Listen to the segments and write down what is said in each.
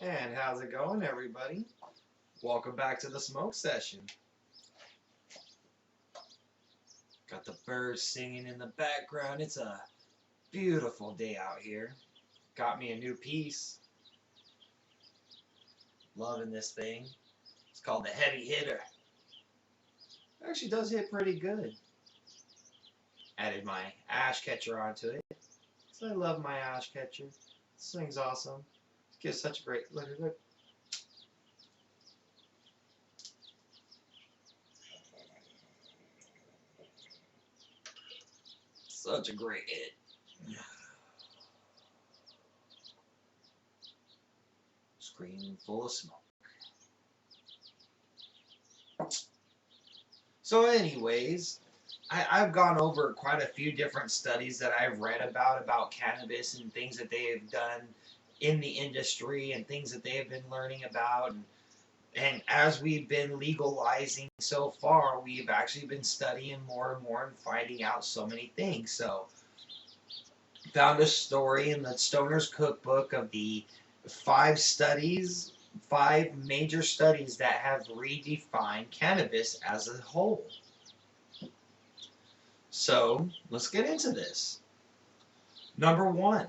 And how's it going, everybody? Welcome back to the smoke session. Got the birds singing in the background. It's a beautiful day out here. Got me a new piece. Loving this thing. It's called the Heavy Hitter. Actually does hit pretty good. Added my ash catcher onto it. So I love my ash catcher. This thing's awesome. It gives such a great look. Such a great hit. Screen full of smoke. So anyways, I've gone over quite a few different studies that I've read about cannabis and things that they have done in the industry and things that they have been learning about. And as we've been legalizing so far, we've actually been studying more and more and finding out so many things. So found a story in the Stoner's Cookbook of the five major studies that have redefined cannabis as a whole. So let's get into this. Number one,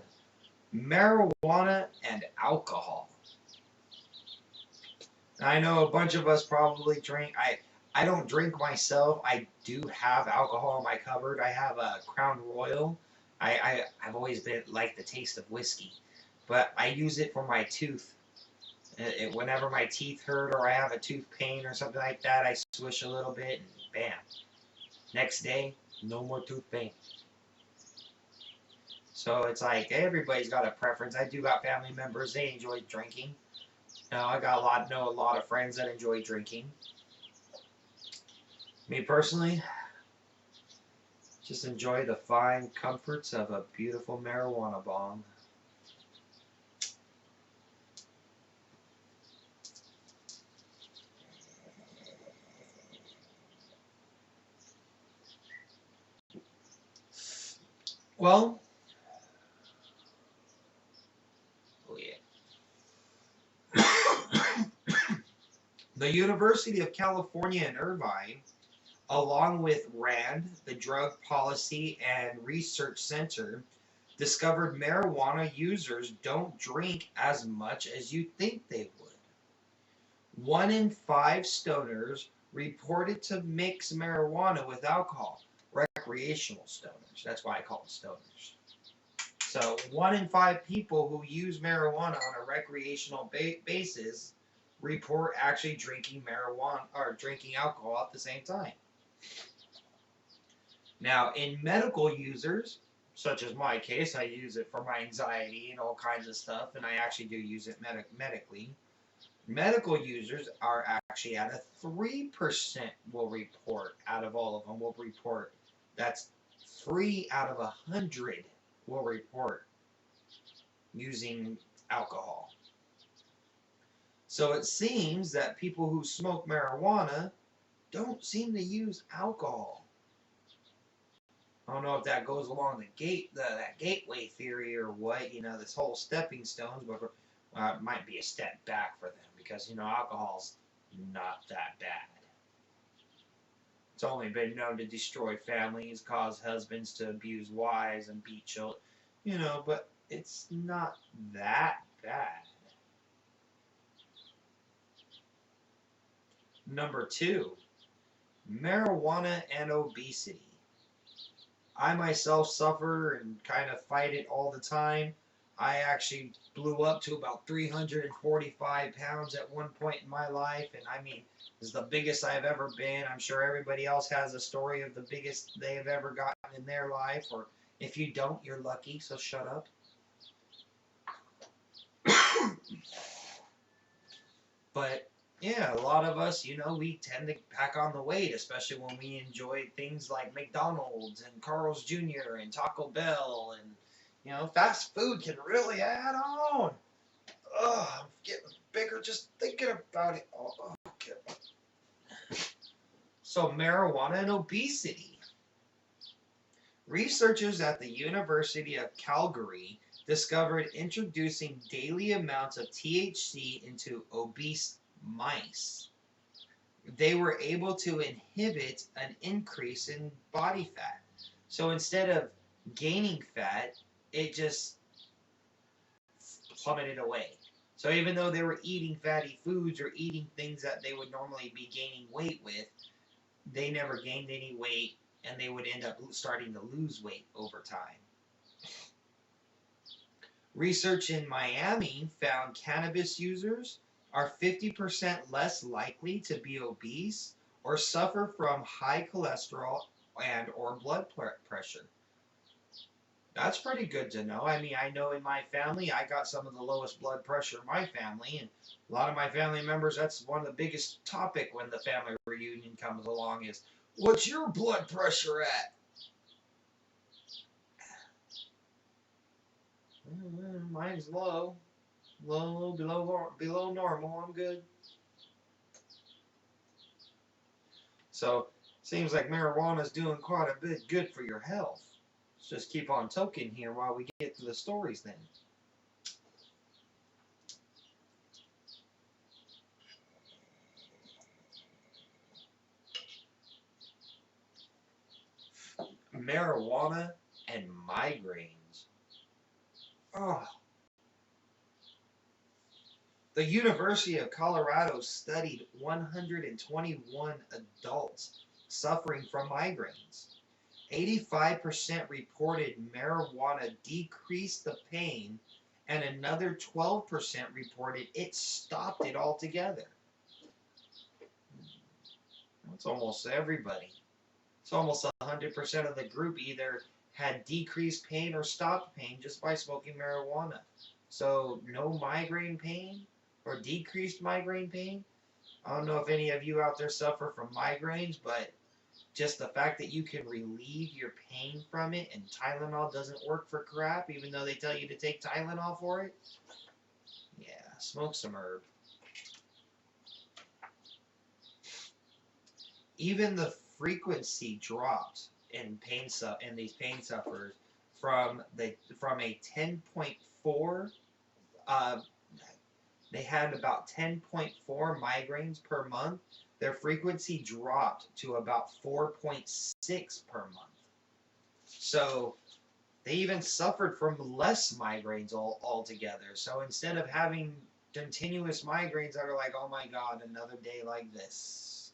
marijuana and alcohol. Now, I know a bunch of us probably drink. I don't drink myself. I do have alcohol in my cupboard. I have a Crown Royal. I've always been like the taste of whiskey, but I use it for my tooth. Whenever my teeth hurt or I have a tooth pain or something like that, I swish a little bit and bam. Next day, no more tooth pain. So it's like everybody's got a preference. I do got family members, they enjoy drinking. Now I know a lot of friends that enjoy drinking. Me personally, just enjoy the fine comforts of a beautiful marijuana bong. Well, oh yeah. The University of California in Irvine, along with RAND, the Drug Policy and Research Center, discovered marijuana users don't drink as much as you think they would. 1 in 5 stoners reported to mix marijuana with alcohol. Recreational stoners. That's why I call them stoners. So 1 in 5 people who use marijuana on a recreational basis report actually drinking marijuana or drinking alcohol at the same time. Now, in medical users, such as my case, I use it for my anxiety and all kinds of stuff, and I actually do use it medically. Medical users are actually at a 3% will report out of all of them will report. That's 3 out of 100 will report using alcohol. So it seems that people who smoke marijuana don't seem to use alcohol. I don't know if that goes along that gateway theory or what, this whole stepping stones, but it might be a step back for them because, alcohol's not that bad. It's only been known to destroy families, cause husbands to abuse wives and beat children, but it's not that bad. Number 2, marijuana and obesity. I myself suffer and kind of fight it all the time. I actually blew up to about 345 pounds at one point in my life, and I mean, this is the biggest I've ever been. I'm sure everybody else has a story of the biggest they have ever gotten in their life, or if you don't, you're lucky, so shut up. But yeah, a lot of us, we tend to pack on the weight, especially when we enjoy things like McDonald's and Carl's Jr. and Taco Bell, and fast food can really add on. Ugh, I'm getting bigger just thinking about it. Oh, okay. So marijuana and obesity. Researchers at the University of Calgary discovered introducing daily amounts of THC into obese mice. They were able to inhibit an increase in body fat. So instead of gaining fat, it just plummeted away. So even though they were eating fatty foods or eating things that they would normally be gaining weight with, they never gained any weight and they would end up starting to lose weight over time. Research in Miami found cannabis users are 50% less likely to be obese or suffer from high cholesterol and or blood pressure. That's pretty good to know. I mean, I know in my family, I got some of the lowest blood pressure in my family, and a lot of my family members, that's one of the biggest topic when the family reunion comes along is, what's your blood pressure at? Mine's low. Low, below normal. I'm good. So, seems like marijuana's doing quite a bit good for your health. Let's just keep on talking here while we get to the stories then. Marijuana and migraines. Oh. The University of Colorado studied 121 adults suffering from migraines. 85% reported marijuana decreased the pain, and another 12% reported it stopped it altogether. That's almost everybody. It's almost 100% of the group either had decreased pain or stopped pain just by smoking marijuana. So no migraine pain or decreased migraine pain. I don't know if any of you out there suffer from migraines, but just the fact that you can relieve your pain from it, and Tylenol doesn't work for crap, even though they tell you to take Tylenol for it. Yeah, smoke some herb. Even the frequency dropped in these pain sufferers from a 10.4. They had about 10.4 migraines per month. Their frequency dropped to about 4.6 per month. So they even suffered from less migraines altogether. So instead of having continuous migraines that are like, oh my God, another day like this.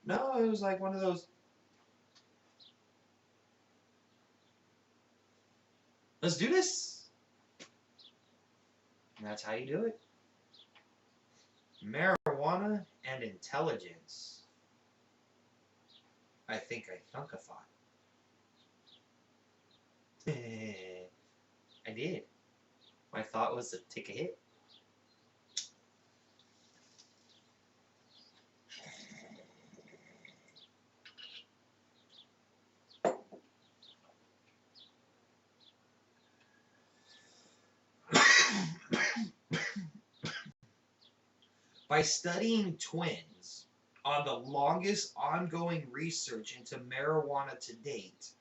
No, it was like one of those, let's do this. And that's how you do it. Marijuana and intelligence. I think I thunk a thought. I did. My thought was to take a hit. By studying twins on the longest ongoing research into marijuana to date,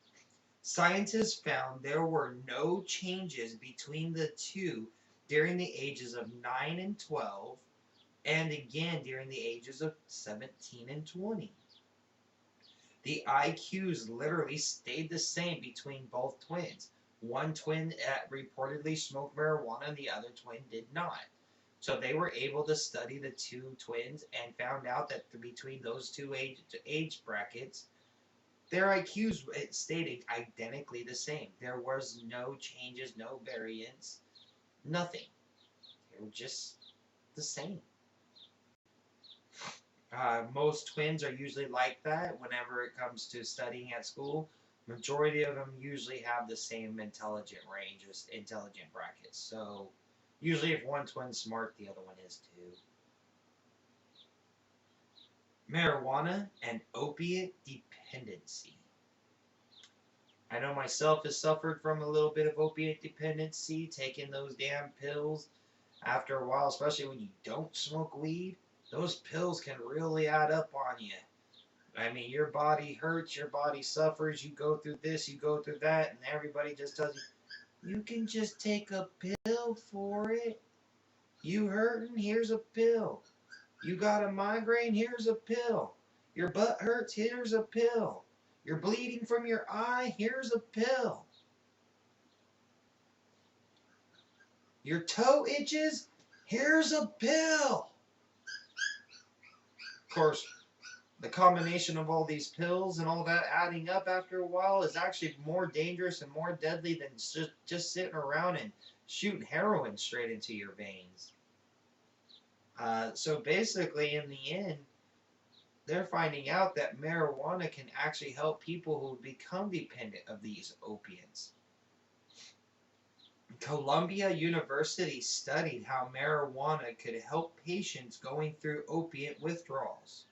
scientists found there were no changes between the two during the ages of 9 and 12, and again during the ages of 17 and 20. The IQs literally stayed the same between both twins. One twin reportedly smoked marijuana and the other twin did not. So they were able to study the two twins and found out that between those two age brackets, their IQs stayed identically the same. There was no changes, no variance, nothing. They were just the same. Most twins are usually like that whenever it comes to studying at school. Majority of them usually have the same intelligent range, intelligent brackets. So usually if one twin's smart, the other one is too. Marijuana and opiate dependency. I know myself has suffered from a little bit of opiate dependency, taking those damn pills after a while, especially when you don't smoke weed. Those pills can really add up on you. I mean, your body hurts, your body suffers, you go through this, you go through that, and everybody just tells you, You can just take a pill for it. You hurting? Here's a pill. You got a migraine? Here's a pill. Your butt hurts? Here's a pill. You're bleeding from your eye? Here's a pill. Your toe itches? Here's a pill. Of course, the combination of all these pills and all that adding up after a while is actually more dangerous and more deadly than just sitting around and shooting heroin straight into your veins. So basically, in the end, they're finding out that marijuana can actually help people who become dependent of these opiates. Columbia University studied how marijuana could help patients going through opiate withdrawals.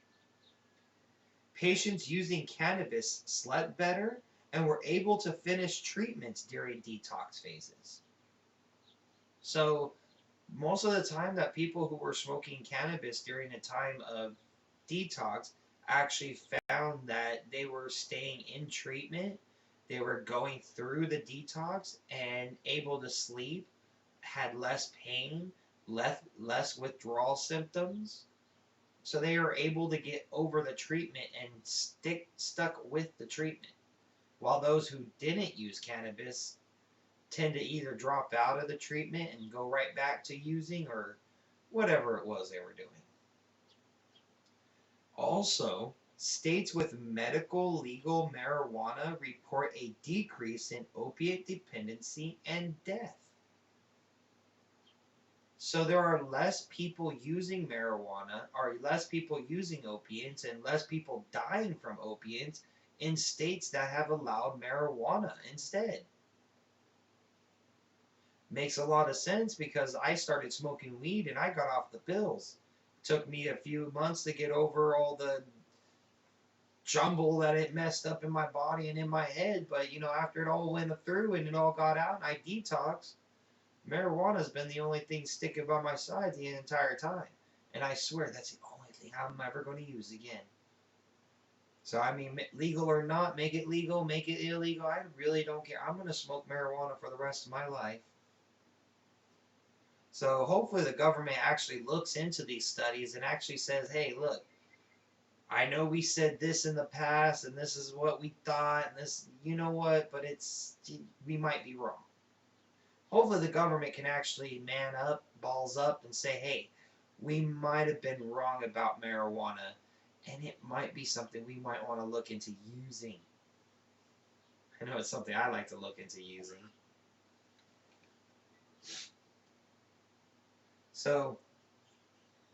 Patients using cannabis slept better and were able to finish treatments during detox phases. So, most of the time that people who were smoking cannabis during a time of detox actually found that they were staying in treatment, they were going through the detox and able to sleep, had less pain, less withdrawal symptoms. So they were able to get over the treatment and stuck with the treatment. While those who didn't use cannabis tend to either drop out of the treatment and go right back to using or whatever it was they were doing. Also, states with medical legal marijuana report a decrease in opiate dependency and death. So there are less people using marijuana, or less people using opiates, and less people dying from opiates in states that have allowed marijuana instead. Makes a lot of sense because I started smoking weed and I got off the pills. Took me a few months to get over all the jumble that it messed up in my body and in my head, but after it all went through and it all got out and I detoxed, marijuana's been the only thing sticking by my side the entire time. And I swear that's the only thing I'm ever going to use again. So, I mean, legal or not, make it legal, make it illegal, I really don't care. I'm going to smoke marijuana for the rest of my life. So, hopefully the government actually looks into these studies and actually says, hey, look, I know we said this in the past and this is what we thought and this, you know what, but we might be wrong. Hopefully the government can actually man up, balls up, and say, hey, we might have been wrong about marijuana, and it might be something we might want to look into using. I know it's something I like to look into using. So,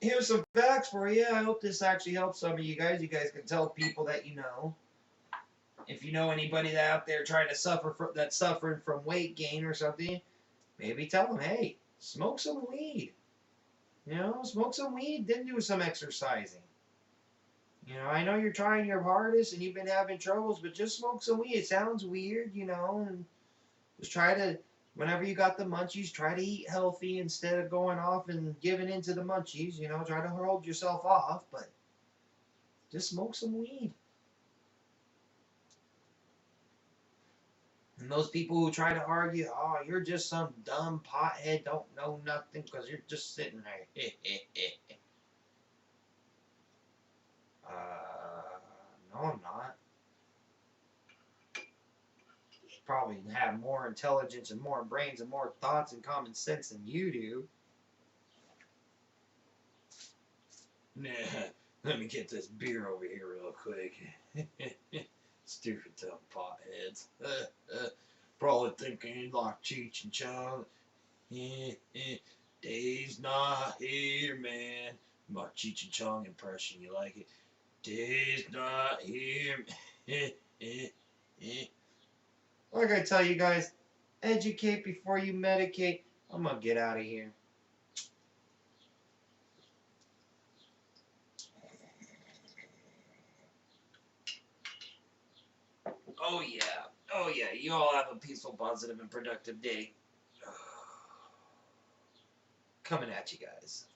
here's some facts for you. I hope this actually helps some of you guys. You guys can tell people that you know. If you know anybody that out there trying to that's suffering from weight gain or something, maybe tell them, hey, smoke some weed. Smoke some weed, then do some exercising. I know you're trying your hardest and you've been having troubles, but just smoke some weed. It sounds weird, and just try to, whenever you got the munchies, try to eat healthy instead of going off and giving into the munchies. Try to hold yourself off, but just smoke some weed. And those people who try to argue, oh, you're just some dumb pothead, don't know nothing because you're just sitting there. No, I'm not. Probably have more intelligence and more brains and more thoughts and common sense than you do. Nah, let me get this beer over here real quick. Stupid dumb potheads. Probably thinking like Cheech and Chong. Dave's not here, man. My Cheech and Chong impression, you like it? Dave's not here. Like I tell you guys, educate before you medicate. I'm gonna get out of here. Oh yeah. Oh yeah. You all have a peaceful, positive, and productive day. Coming at you guys.